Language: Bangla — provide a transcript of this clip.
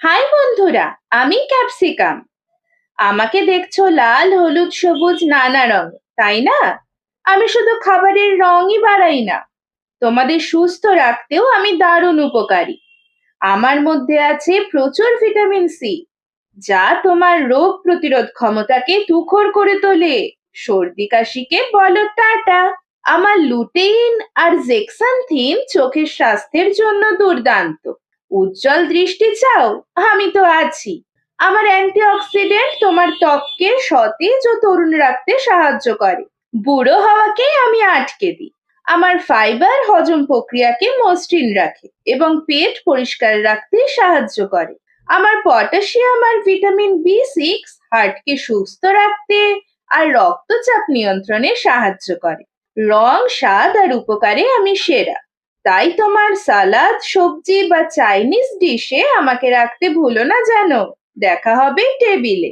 হাই বন্ধুরা, আমি ক্যাপসিকাম। আমাকে দেখছো লাল, হলুদ, সবুজ নানা রঙ, তাই না? আমি শুধু খাবারের রঙই বাড়াই না, তোমাদের সুস্থ রাখতেও আমি দারুণ উপকারী। আমার মধ্যে আছে প্রচুর ভিটামিন সি, যা তোমার রোগ প্রতিরোধ ক্ষমতাকে তুখর করে তোলে। সর্দি কাশিকে বলো টাটা। আমার লুটেইন আর জেক্সান্থিন চোখের স্বাস্থ্যের জন্য দুর্দান্ত। উজ্জ্বল দৃষ্টি চাও? আমি তো আছি। আমার অ্যান্টিঅক্সিডেন্ট তোমার ত্বককে সতেজ ও তরুণ রাখতে সাহায্য করে। বুড়ো হওয়াকে আমি আটকে দিই। আমার ফাইবার হজম প্রক্রিয়াকে মসৃণ রাখে এবং পেট পরিষ্কার রাখতে সাহায্য করে। আমার পটাশিয়াম আর ভিটামিন বি 6 হার্টকে সুস্থ রাখতে আর রক্তচাপ নিয়ন্ত্রণে সাহায্য করে। রং, স্বাদ আর উপকারে আমি সেরা। তাই তোমার সালাদ, সবজি বা চাইনিজ ডিশে আমাকে রাখতে ভুলো না যেন। দেখা হবে টেবিলে।